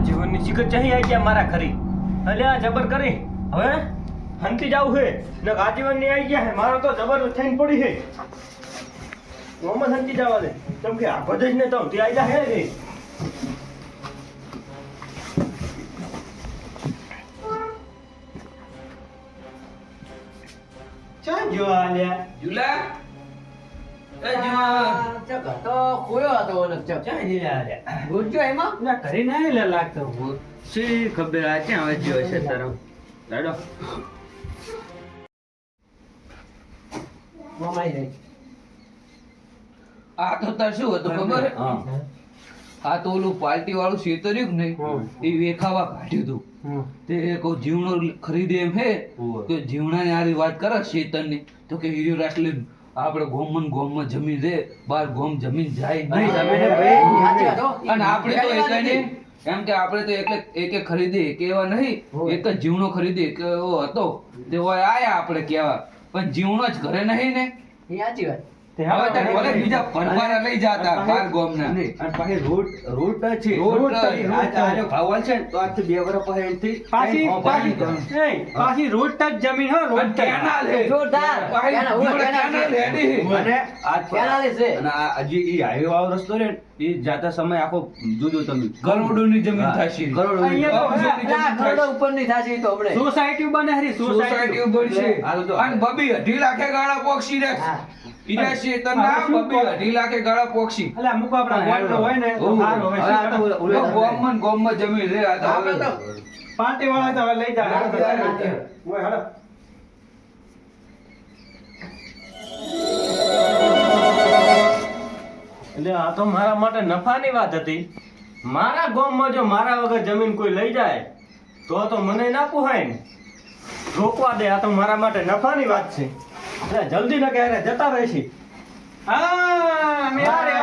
જીવનની શિખર ચાહી આવી ગયા મારા ખરી અલ્યા જબર કરી હવે હંતી જાવ હે ને આજીવન ની આવી ગયા હે મારો તો જબર થઈને પડી હે મોહમ્મદ હંતી જવા દે કેમ કે આ બધે જ ને તો તે આવી જા હે રે ચાલ જો આલ્યા જુલા એ જુલા ચક તો ખોયો હતો ઓલો ચક ચાલ જીલા આલ્યા ગુજ્જો એમાં ના ઘરે ના લે લાગતો હું સી ખબર આ ક્યાં આવે જો છે તારો લાડો મમાઈ રહી આ તો તાર શું હતું ખબર હા આ તો ઓલું પાર્ટી વાળું શેતર્યું કે નહીં એ વેખાવા કાઢ્યું તું તે કોઈ જીવણો ખરીદે એમ હે તો જીવણાની આરી વાત કરે શેતરની તો કે હીરો રાટલે આપણે ગોમમાં જમીન રે બાર ગોમ જમીન જાય નહીં જમીને સાચી વાત હો. અને આપણે તો એકને એમ કે આપણે તો એક ખરીદી કેવા નહીં એક જ જીવણો ખરીદી કે એવો હતો તે હોય આયા આપણે કેવા પણ જીવણો જ ઘરે નહીં ને એ સાચી વાત હવે તો ભલે બીજા પરવારા લઈ જાતા બાર ગોમના અને પાછી રોડ છે રોડ આજો ભાવલ છે ને તો આજથી 2 વર્ષ પહેલા એમથી પાછી રોડ ટચ જમીન હો રોડ ટચ કેનાલ હે જોરદાર પાછી કેનાલ, કેનાલ હેડી હે. અને આજ કેનાલે છે. અને આ હજી ઈ હાઈવે વાળો રસ્તો રે ને, ઈ જાતા સમય આખો જુદો તમે કરોડોની જમીન થશે કરોડોની અહીંયા તો અબજોની આ જમીન ખરડો થશે. ઉપરની થાશે ઈ તો હમણે. સોસાયટી બને હરી સોસાયટી બનશે હાલો તો. અને બબી 2.5 લાખે ગાળા પોક્ષી રે હા. ઈરા શેતર ના બબી 2.5 લાખે ગાળા પોક્ષી એટલે અમુક આપણા ગોળનો હોય ને તો સારું હવે હવે આ તો શું ઓલે- ગોમમાં જમીન રે આ તો આપણે તો પાર્ટી વાળા તો હવે લઈ જા ઓય હાલો એટલે આ તો મારા માટે નફાની વાત હતી મારા ગામમાં જો મારા વગર જમીન કોઈ લઈ જાય તો મને ના પોહાય ને રોકવા દે આ તો મારા માટે નફાની વાત છે એટલે જલ્દી ન કહે જતા રહેશે હા મે આ રે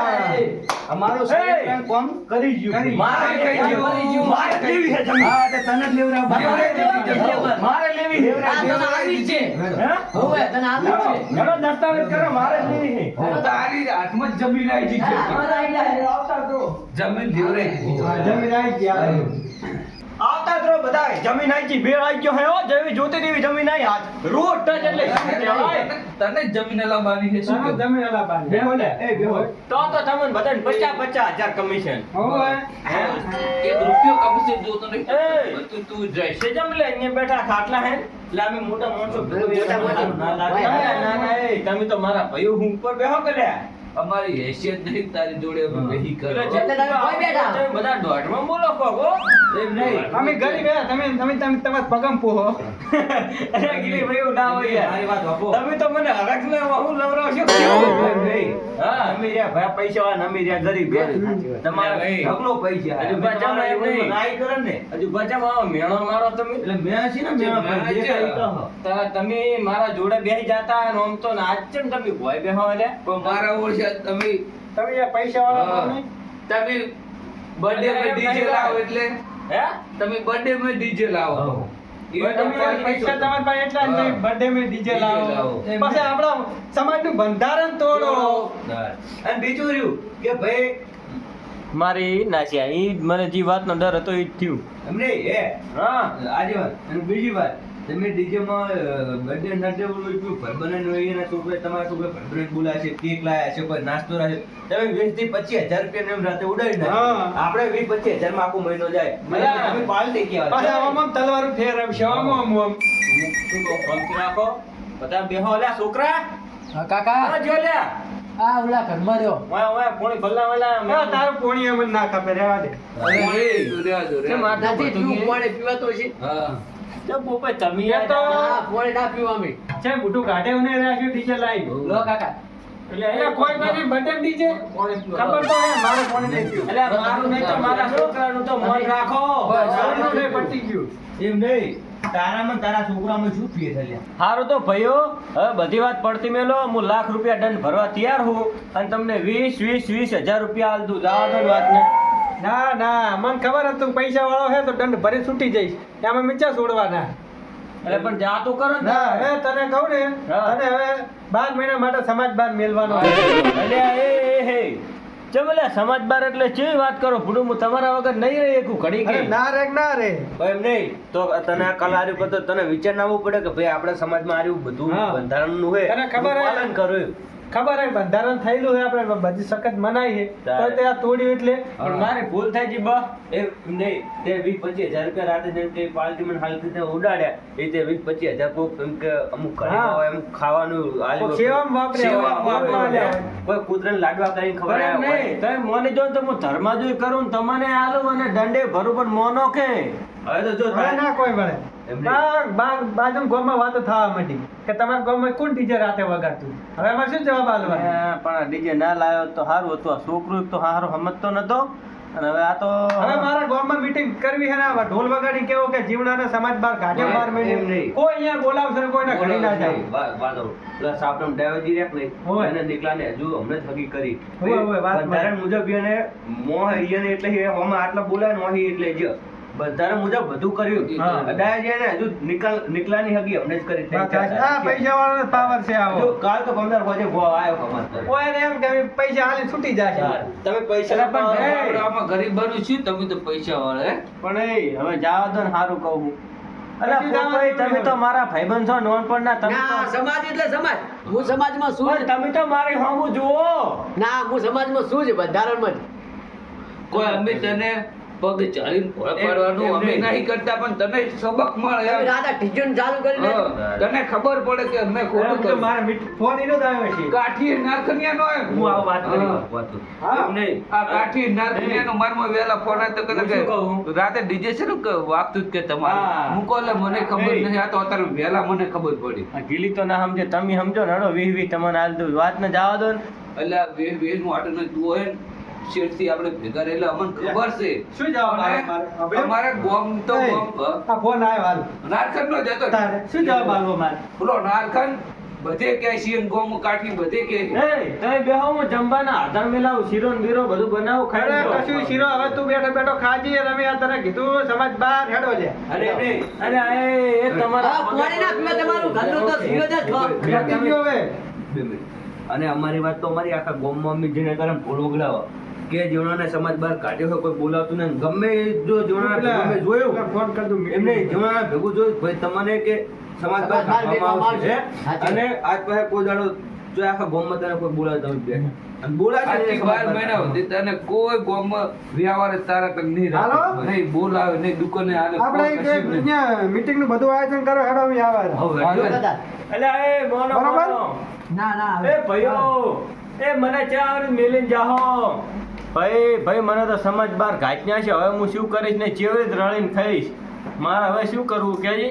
અમારું સાહેબ કામ કરી ગયું મારે કઈ ગયું. મારે લેવી છે જમીન હા તે તને જ લેવરા મારે લેવી છે જમીન. મારે લેવી છે આ તો આવી જ છે. હે? હોવે, તને આવી જ છે. ઘણો દસ્તાવેજ કરો મારે જ લેવી છે તારી હાથમાં જ જમીન આવી ગઈ હા, છે આમાં તો આવી જાય. આવતા તો જમીન લેવરાઈ ગઈ. જમીન આવી ગયા આવતા તો બધા જમીન આવી ગઈ ભેળ આવી ગયો હે હો જેવી જોતી તેવી જમીન આવી આજ રોડ ટચ એટલે શું કહેવાય તને જ જમીન લાવવાની છે શું તમે જમીન આલા પાડી બેહો ને એ બેહો તો તમને બધાને 50,000 કમિશન હોવે એક રૂપિયો કમિશન જોતો નહીં એ. બધું તું જ જાય છે જમલે અહીંયા બેઠા ખાટલા હે એટલે અમે મોટા માણસો મોટા માણસો. ના લાગે. ના ના એ તમે તો મારા ભાઈઓ હું ઉપર બેહો કર્યા અમારી હેસિયત નહીં તારી જોડે અમે વહી કરો એટલે એટલે તમે કોઈ બેઠા. તમે બધા દોઢમાં બોલો કોકો એમ નહીં અમે ગરીબ હે તમે તમારા પગમ પોહો અરે ગીલી ભાઈઓ ના હોય યાર મારી વાત વાપરો. તમે તો મને હરખને વહુ લવરાવશો એમ નહીં હા અમે રહ્યા ભાઈ પૈસાવાળા ને અમે રહ્યા ગરીબ હે. તમારા ભાઈ. ઢગલો પૈસા હજુ બચાવમાં એમ નહીં નાઈ કરે ને હજુ બચાવમાં આવો મેણો મારો તમે એટલે મેં છે ને મેણો મેણા દેખાય છે. તો. તારા તમે મારા જોડે બેસી જાતા અને આમ તો આજ છે ને તમે ભોય બેહો એટલે પણ મારા ઓળખ્યા તમે તમે યાર પૈસા વાળા હા. નહીં તમે બર્થડે માં ડીજે લાવો એટલે હે તમે બર્થડે માં ડીજે લાવો એ તમે પૈસા તમારા પાસે એટલા જ નહીં બર્થડે મે ડીજે લાવો લાવો. પછી આપણા સમાજનું બંધારણ તોડો અને બીજું રહ્યું કે ભાઈ મારી નાસ્યા ઈ મને જે વાતનો ડર હતો ઈ જ થયું એમને એ હા આજે વાત અને બીજી વાત તમે ડીજે માં બર્થડે નડે ઓલું ભરબનાનું હોય એના છોકરા તમારા છોકરા ભરબન બોલાશે કેક લાયા છે કોઈ નાસ્તો રાખે તમે 20 થી 25,000 રૂપિયા એમ રાતે ઉડાડી નાખો હા. આપણે 20-25,000 માં આખો મહિનો જાય બરાબર. તમે પાલટી પાછા કહેવાય આમ તલવારું ફેરવશે આમ આમ આમ શું કહો શાંતિ રાખો બધા બેહો લ્યા છોકરા હા, કાકા હા જો લ્યા આ ઓલા ઘરમાં રહ્યો વાય વાય પોણી ભલ્લા હા, વાલા તારું પોણી એમ જ ના ખપે રહેવા દે કેમ આટલું નથી બધું પીવું, પાણી પીવાતો છે હા તો પોપે તમે એ તો હા, પાણી ના પીવું અમે છે બુટું કાઢે ને રાખ્યું ડીજે લાઈ લો કાકા એટલે એટલે કોઈ કોઈ બર્થડે ડીજે ખબર તો હે મારું પોણી નહીં પીવું એટલે મારું નહીં તો મારા છોકરાનું તો મન રાખો બસ. મારું નહીં પટી ગયું એમ નહીં તારામાં તારા છોકરામાં શું ફીએ થયા હારું તો ભાઈઓ હવે બધી વાત પડતી મેલો હું લાખ રૂપિયા દંડ ભરવા તૈયાર હું અને તમને 20,000 રૂપિયા આલ દઉં જવા દો ને વાતને ના ના મને ખબર હતું પૈસા વાળો હે તો દંડ ભરી છૂટી જઈશ એમાં મીચા છોડવાના એટલે પણ જા તો કરો ને ના હવે તને કહું ને હા. તને હવે 12 મહિના માટે સમાજ બાર મેલવાનો એટલે એ ચમલે સમાજ બાર એટલે કેવી વાત કરો ભૂડું હું તમારા વગર નહીં રહી એકું ઘડી અરે કે ના રે ના રે એમ નહીં તો તને આ કલારી પર તો તને વિચાર ના આવવું પડે કે ભાઈ આપણા સમાજમાં આર્યું બધું હા. બંધારણનું હોય તને ખબર હે? પાલન કર્યું ખબર હે બંધારણ થયેલું છે આપણે બધી સખત મનાઈ છે તો તે આ તોડ્યું એટલે પણ મારી ભૂલ થઈ ગઈ બા એ નહીં તે 20-25 હજાર રૂપિયા રાતે જેમ કે પાર્ટીમાં હાલતી તે ઉડાડ્યા એ તે 20-25 હજાર કોક એમ કે અમુક ઘરમાં હા. હોય એમ ખાવાનું આલ્યું કોક સેવામાં વાપરે, સેવામાં વાપરવા વાપરે. લે. કોઈ કૂતરાને લાડવા કરીને ખબર એમ નહીં તમે મોની જો ને તો હું ધર્માજોઈ કરું ને તમને આલું અને દંડે ભરું પણ મોનો કે હવે તો જો હવે ના કોઈ વળે એમ નહીં. બાજુ ગામમાં વાતો થવા માંડી કે તમારા ગામમાં કોણ ડીજે રાતે વગાડતું હવે અમારે શું જવાબ આલવાનો પણ ડીજે ના લાવ્યો તો સારું હતું આ છોકરું તો સારું સમજતો નતો અને હવે આ તો હવે મારા ગામમાં મીટિંગ કરવી છે ને આ ઢોલ વગાડી કેવો કે જીવનાને સમાજ બહાર કાઢ્યો એમ બહાર મેળ્યો. નહીં. કોઈ અહીંયા બોલાવશે ને કોઈને ઘડી ના જાય વાંધો. પેલા સાપડમ ડ્રાઈવરજી રહ્યા કે હોય. નહીં? એને દીકરાને હજુ હમણાં જ હગી કરી. હોય, હોય, વાત બંધારણ મુજબ એને મોહ ઈયને એટલે એ હોમાં આટલા બોલાય ને ઓહી એટલે જ. બંધારણ મુજબ બધું કર્યું. હા. અડાયાજીને હજુ નીકળાની હગી હમણાં જ કરી. વાત સાચી. આ પૈસાવાળાનો પાવર છે આવો જો કાલ તો 15 વાગે ભો આવ્યો કમાત. કોઈ એને એમ કે અમે પૈસા હાલી છૂટી જશે તમે પૈસા અલા પણ ના એ, આમાં ગરીબાનું શું તમે તો પૈસા વાળા હે? પણ એ હવે જાવા દો ને સારું કહું અલા પછી જવા પોપઈ, દો તમે તો મારા ભાઈબંધ છો નોનપણના તમે ના તો સમાજ એટલે સમાજ હું સમાજમાં શું પણ તમે તો મારી હોમું જુઓ ના હું સમાજમાં શું છે બંધારણમાં જ કોઈ અમે તને પગ ચાલીને ભોળા પાડવાનું એમ અમે નહીં. નહીં કરતા પણ તને સબક મળે તમે એમ. રાતે ટીચર ચાલુ કરી દે હા, તને ખબર પડે કે અમે ખોટું હવે તો કર્યું. મારા ફોન એનો જ આવ્યો છે કાઠીએ નાખનિયાનો એમ. હું આ વાત કરી હા. વાતો. હા. એમ નહીં. આ કાઠી નાખનિયાનો મારમાં વેલા ફોન આવ્યો તો હું શું કહું? રાતે ડીજે છે ને કે વાગતું જ કે તમારે હા. મૂકો એટલે મને ખબર એ. નહીં આ તો અત્યારે વહેલા મને ખબર પડી આ ગીલી તો ના સમજે તમે સમજો ને હડો વીહ તમને હાલ દઉં વાત ને જવા દો ને એટલે આ વેર નું આટલું તું હોય ને શેઠથી આપણે ભેગા રહેલા અમને ખબર છે શું જવાબ અને આવે અમારે ગોમ તો એ, ગોમ આ ફોન આવ્યો હાલ નારખંડ નો જતો તારે શું જવાબ આલવો મારે બોલો નારખંડ બધે કે છે ગોમ કાઠી બધે કે એ તમે બેહો હું જમવાના આધાર મેલાવું શીરો ને બીરો બધું બનાવું અરે ખાઈ લો. કશું શીરો હવે તું બેઠો બેઠો ખાજી અને અમે આ તને કીધું સમાજ બહાર હેડો છે અરે એમ નહીં. અરે એ તમારા હા પાણી નાખ મેં તમારું ઘરનું તો ધીરજ જ ખાઓ. બેઠી ગયો હવે 2 મિનિટ. અને અમારી વાત તો અમારી આખા ગામમાં અમે જેને કારણે ભૂલ વગડાવો કે જીવણાને સમાજ બહાર કાઢ્યો હોય કોઈ બોલાવતું નહીં ગમે જો જીવણાને ગમે જોયું ફોન કર દઉં એમ નહીં જીવણાને ભેગું જોયું ભાઈ તમને કે સમાજ બહાર કાઢવામાં આવશે સાચી. અને આજ પછી કોઈ દાડો જો આખા ગામમાં તને કોઈ બોલાવે તમે બેઠા અને બોલાશે આજથી નહીં સમાજ 12 બહાર મહિના સુધી તને કોઈ ગોમમાં વ્યવહારે તારા તક નહીં હાલો. રાખે નહીં બોલાવે નહીં દુકાને હાલે આપણે કોઈ કશું નહીં. અહીંયા મીટિંગ નું બધું આયોજન કરો હેડો અમે આવા હવે હાલો. બધા. અલ્યા એ મોનો બરાબર? મોનો. ના ના એ ભાઈઓ એ મને ચા મેલીને જાહો ભાઈ મને તો સમજ બાર ઘાટન્યા છે હવે હું શું કરીશ ને ચેવડી જ રળીને ખાઈશ મારે હવે શું કરવું કેજી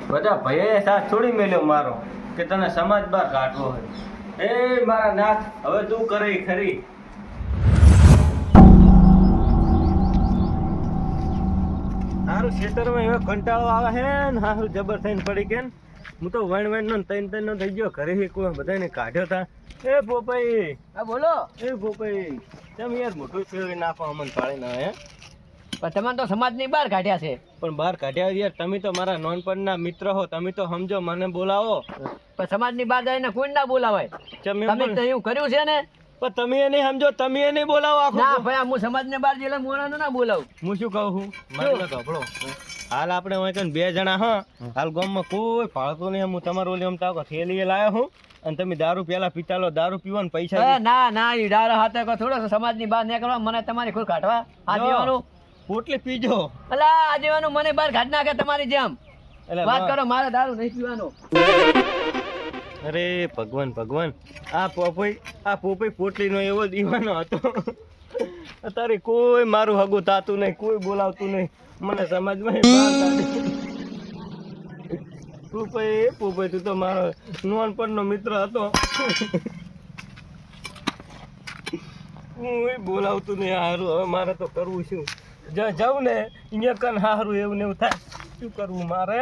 બધા ભાઈએ સાથ છોડી મેલ્યો મારો કે તને સમાજ બાર કાઢવો હોય એ મારા નાથ હવે તું કરે ખરી સારું ખેતરમાં એવો કંટાળો આવે હે ને સારું જબર થઈને પડી કે ને. હું તો વણ નો તૈન નો થઈ ગયો ઘરે કોઈ બધાને કાઢ્યો તા એ પોપઈ હા બોલો એ પોપઈ તમે યાર મોટું ફેરવી નાખો અમન પાડી ના હે પણ તમે તો સમાજની બહાર કાઢ્યા છે પણ બહાર કાઢ્યા યાર તમે તો મારા નોનપણના મિત્ર હો તમે તો સમજો મને બોલાવો પણ સમાજની બહાર જઈને કોઈ ના બોલાવાય ચમ એમ તમે પણ તો એવું કર્યું છે ને પણ તમે એ નહીં સમજો તમે એ નહીં બોલાવો ના આખું ભાઈ હું સમાજને બહાર જઈને મોરાનું ના બોલાવું હું શું કહું છું મારે ગભડો હાલ આપણે હોય કન 2 જણા હા હાલ ગામમાં કોઈ ફાળતું નહીં હું તમારું ઓલી અમતા થેલીએ લાવ્યો હું અને તમે દારૂ પેલા પીતા લો દારૂ પીવો ને પૈસા એ ના ના ઈ ડાળો હાથે કો થોડો સમાજની બહાર નીકળવા મને તમારી ખુર કાઢવા આ જો. જીવાનું પોટલી પીજો અલા આ જીવાનું મને બહાર કાઢ નાખે તમારી જેમ એટલે વાત કરો મારે દારૂ નહીં પીવાનો અરે ભગવાન ભગવાન આ પોપઈ પોટલીનો એવો દીવાનો હતો અત્યારે કોઈ મારું હગું થાતું નહીં કોઈ બોલાવતું નહીં મને સમાજમાં બહાર કાઢી. પોપઈ તું તો મારો નોનપણનો મિત્ર હતો હું બોલાવતું નહીં હારું હવે મારે તો કરવું શું જ્યાં જાઉં ને અહીંયા કન હારું એવું ને એવું થાય શું કરવું મારે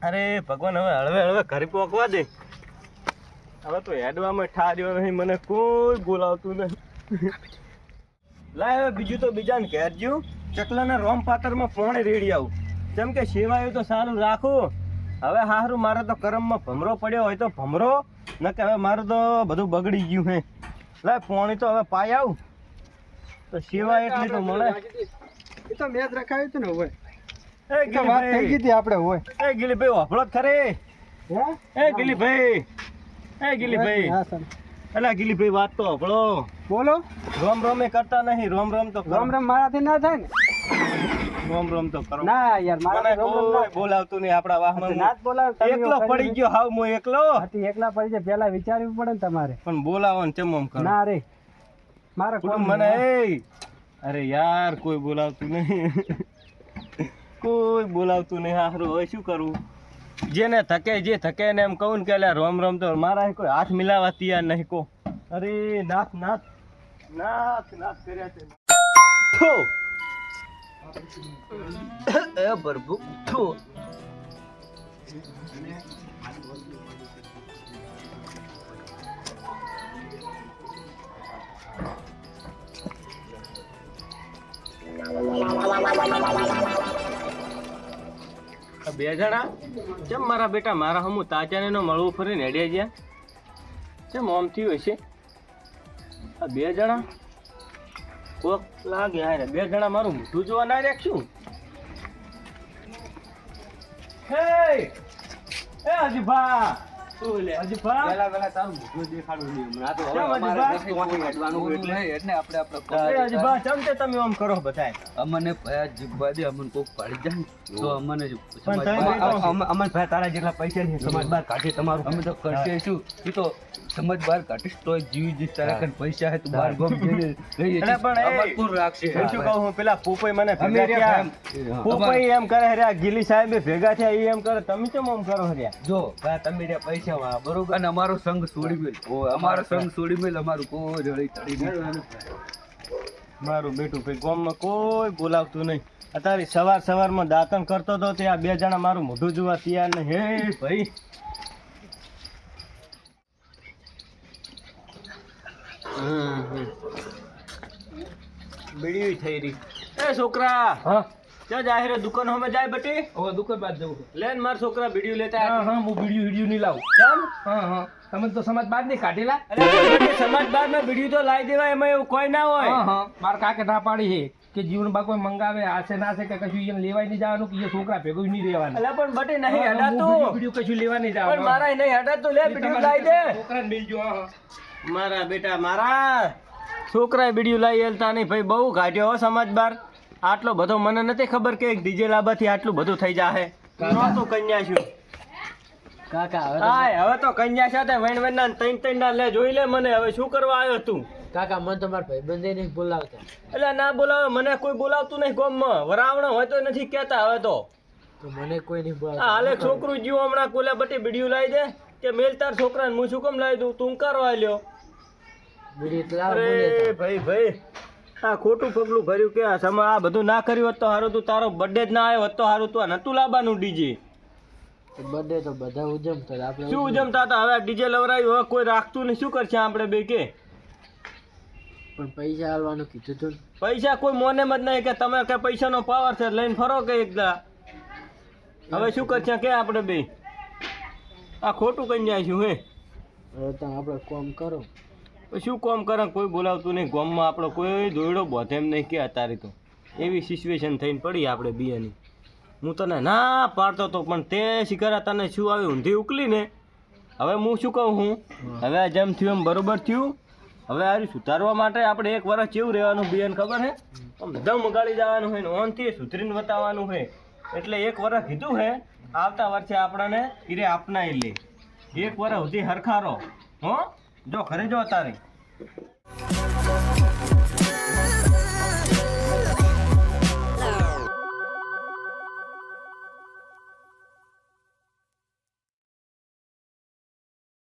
અરે ભગવાન હવે હળવે ઘરે પહોંચવા દે હવે તો હેડવામાં ઠાર્યો નહીં મને કોઈ બોલાવતું નહીં લાય હવે બીજું તો બીજાને ઘેર જ્યું ચકલાના રોમ પાતરમાં પોણે રેડી આવું જેમ કે સેવાયું તો સારું રાખું હવે હારું મારે તો કરમમાં ભમરો પડ્યો હોય તો ભમરો ન કે હવે મારું તો બધું બગડી ગયું હે લે પાણી તો હવે પાઈ આવું તો સેવા એટલી તો મળે. એ તો મેચ રખાયું હતું ને હોય એ એ તો વાત થઈ ગઈ હતી આપણે હોય એ ગિલીભાઈ વાપરો જ ખરી. હે એ ગિલીભાઈ, એ ગિલીભાઈ, હા સર અલા ગિલીભાઈ વાત તો હભળો. બોલો રોમ રોમ એ કરતા નહીં, રોમ રોમ તો કરો. રામ રામ મારાથી ના થાય ને રોમ રોમ તો કરો. ના યાર મને મારાથી રામ રામ ના કોઈ બોલાવતું નહીં આપણા વાહમાં. ના જ બોલાવે તમે એકલો એવું પડી કર્યું. ગયો હાવ હું એકલો. હાથી એકલા પડી જાય પહેલા વિચારવું પડે ને તમારે પણ બોલાવો ને ચમ આમ કરો. ના રે મારે કુટુંબ કોણ મને એ અરે યાર કોઈ બોલાવતું નહીં. કોઈ બોલાવતું નહીં. હારું હવે શું કરવું? જેને થકે જે થકે ને એમ કહું ને કે અલ્યા રોમ રોમ તો મારા કોઈ હાથ મિલાવા તૈયાર નહીં કો. અરે નાથ નાથ નાથ નાથ કર્યા છે. થો એ પ્રભુ થો. આ બે જણા ચમ મારા બેટા મારા હમું તાજાને નો મળવું ફરીને હેડ્યા ગયા ચમ આમ થયું હશે. આ બે જણા કોક લાગે હારે બે જણા મારું મોઢું જોવા ના રાખશું. હે એ અજીભા શું લે અજીભા પેલા તારું મોઢું દેખાડવું નહીં હમણાં. આ તો હવે કેમ અમારે હજી નથી વાંકી કાઢવાનું હોય એટલે. એટલે આપણે એ અજીભા ચમ તે તમે આમ કરો બધાય. અમને ભયા જીભવા દે, અમને કોક પાડી જાય ને તો અમને જ પણ તમે સમાજ બહાર- તો- અમન ભાઈ તારા જેટલા પૈસા નહીં સમાજ બહાર કાઢે તમારું. અમે તો કરશે શું? એ તો સમાજ બહાર કાઢીશ તો જીવી જઈશ. તારા કન પૈસા હે તો બહાર ગમ જઈને લઈ અરે પણ એ- અમાર કોણ રાખશે? હું શું કહું હું પેલા પોપઈ મને અમે ભેગા રહ્યા થયા. પોપઈ એમ કરે રહ્યા ગીલી સાહેબ ભેગા થયા ઈ એમ કરે તમે કેમ આમ કરો રહ્યા? જો ભાઈ તમે રહ્યા પૈસા વાળા બરોબર. અને અમારો સંઘ છોડી મેલ. અમારો સંઘ છોડી મેલ. અમારું કોઈ જડી તડી નહીં. મારું બેટું ભાઈ ગામમાં કોઈ બોલાવતું નહીં. અત્યારે સવાર સવારમાં દાંતણ કરતો હતો ત્યાં બે જણા મારું મોઢું જોવા તૈયાર નહીં. હે ભાઈ બીડી થઈ રહી. એ છોકરા હા ક્યાં જાય રે? દુકાન હમે જાય બટી. હવે દુકાન બાદ જવું લેન માર છોકરા બીડીઓ લેતા હા આવે. હા હું વિડીયો નહીં લાવું કેમ? હા હા તમે તો સમાજ બાદ નહીં કાઢેલા અરે પણ બટી સમાજ બારમાં બીડીઓ તો લાવી દેવાય એમાં એવું કોઈ ના હોય. હા હા મારા કાકે ના પાડી છે કે જીવન બા કોઈ મંગાવે આશે ના છે કે કશું એને લેવાય નહીં જવાનું કે એ છોકરા ભેગું જ નહીં રહેવાનું અલા પણ બટી નહીં હા, હું હડાતું. વિડીયો કશું લેવા નહીં પણ જવાનું મારા નહીં હડાતું. લે બીડીઓ લાવી દે. છોકરાને મિલજો હા હા મારા બેટા મારા છોકરાએ બીડીયું લાવી એલતા નહીં ભાઈ બહુ કાઢ્યો હો સમાજ બાર. આટલો બધો મને નથી ખબર કે એક ડીજે લાવવાથી આટલું બધું થઈ જાહે. નહોતું કન્યા છું. કાકા હાય હવે તો કન્યા સાથે વૈણ વૈણ ના ત્રણ ત્રણ ના લે જોઈ લે મને હવે શું કરવા આવ્યો તું? કાકા મને તમારા ભાઈબંધે નહીં બોલાવતા એટલે ના બોલાવે મને કોઈ બોલાવતું નહીં ગામમાં. વરાવણો હોય તો નથી કહેતા હવે તો. તો મને કોઈ નહીં આ હાલે છોકરું જીવ હમણાં કોલે બટી બીડીયું લાવી દે કે મેલ તાર છોકરાને હું શું કેમ લાવી દઉં તું કરવા લ્યો? અરે ભાઈ ભાઈ આ ખોટું પગલું ભર્યું કે આ સમા આ બધું ના કર્યું હોત તો હારું તું તારો બર્થડે જ ના આવ્યો હોત તો હારું તું આ નતું લાવવાનું ડીજે. બર્થડે તો બધા ઉજમતા આપણે શું ઉજમતા હતા? હવે ડીજે લવરાયું હવે કોઈ રાખતું નહીં. શું કરશે આપણે બે કે? પણ પૈસા આલવાનું કીધું તું પૈસા કોઈ મોને જ નહીં કે તમે કે પૈસાનો પાવર છે લઈને ફરો કે એકદા. હવે શું કરશે કે આપણે બે? આ ખોટું કઈ જાય છું હે. હવે તમે આપણે કોમ કરો શું કોમ કરે? કોઈ બોલાવતું નહીં ગામમાં. આપણો કોઈ દોયડો બોધે એમ નહીં કે અત્યારે તો એવી સિચ્યુએશન થઈને પડી આપણે બીયાની. હું તને ના પાડતો હતો પણ તે શિકારા તને શું આવી ઊંધી ઉકલી ને. હવે હું શું કહું હું હવે જેમ થયું એમ બરોબર થયું. હવે આ સુધારવા માટે આપણે એક વર્ષ કેવું રહેવાનું બીયાને ખબર હે? આમ દમ ગાળી જવાનું હોય ને ઓનથી સુધરીને બતાવવાનું હોય. એટલે એક વર્ષ કીધું હે આવતા વર્ષે આપણને ઈરે આપનાઈ લે. એક વર્ષ સુધી હરખારો હો જો ઘરે જો તારે.